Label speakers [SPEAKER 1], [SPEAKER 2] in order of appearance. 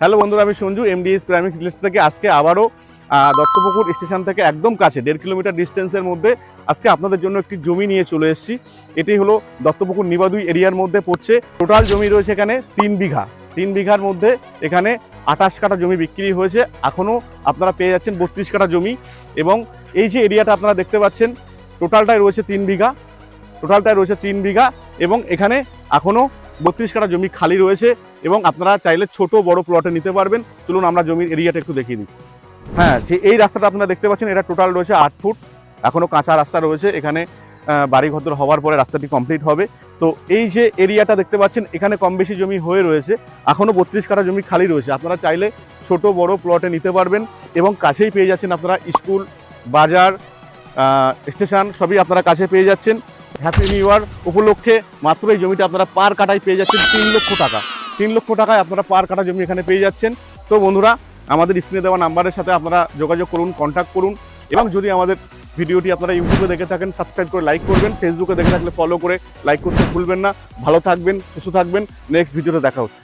[SPEAKER 1] Hello বন্ধুরা, আমি Sanju MDS primary real estate থেকে আজকে আবারও দত্তপুকুর স্টেশন থেকে একদম কাছে 1.5 কিলোমিটার ডিস্টেন্সের মধ্যে আজকে আপনাদের জন্য একটি জমি নিয়ে চলে এসেছি। এটি হলো দত্তপুকুর নিবাদুই এরিয়ার মধ্যে পড়ছে। টোটাল জমি রয়েছে এখানে 3 বিঘা। 3 বিঘার মধ্যে এখানে 28 কাঠা জমি বিক্রি হয়েছে, এখনও আপনারা পেয়ে যাচ্ছেন 32 কাঠা জমি। এবং এই যে এরিয়াটা আপনারা দেখতে পাচ্ছেন টোটালটাই রয়েছে 3 বিঘা, এবং এখানে এখনও 32 কাঠা জমি খালি রয়েছে এবং আপনারা চাইলে ছোট বড় প্লটে নিতে পারবেন। চলুন আমরা জমির এরিয়াটা একটু দেখিয়ে দিই। হ্যাঁ, যে এই রাস্তাটা আপনারা দেখতে পাচ্ছেন এটা টোটাল রয়েছে 8 ফুট, এখনও কাঁচা রাস্তা রয়েছে। এখানে বাড়িঘর হওয়ার পরে রাস্তাটি কমপ্লিট হবে। তো এই যে এরিয়াটা দেখতে পাচ্ছেন এখানে কম বেশি জমি হয়ে রয়েছে, এখনও 32 কাঠা জমি খালি রয়েছে। আপনারা চাইলে ছোট বড় প্লটে নিতে পারবেন এবং কাছেই পেয়ে যাচ্ছেন আপনারা স্কুল, বাজার, স্টেশন সবই আপনারা কাছে পেয়ে যাচ্ছেন। হ্যাপি নিউ ইয়ার উপলক্ষে মাত্র এই জমিটা আপনারা পার কাঠায় পেয়ে যাচ্ছেন 3 লক্ষ টাকা। 3 লক্ষ টাকায় আপনারা পার কাঠা জমি এখানে পেয়ে যাচ্ছেন। তো বন্ধুরা, আমাদের স্ক্রিনে দেওয়া নাম্বারের সাথে আপনারা যোগাযোগ করুন, কন্ট্যাক্ট করুন। এবং যদি আমাদের ভিডিওটি আপনারা ইউটিউবে দেখে থাকেন সাবস্ক্রাইব করে লাইক করবেন, ফেসবুকে দেখে থাকলে ফলো করে লাইক করতে ভুলবেন না। ভালো থাকবেন, সুস্থ থাকবেন। নেক্সট ভিডিওতে দেখা হচ্ছে।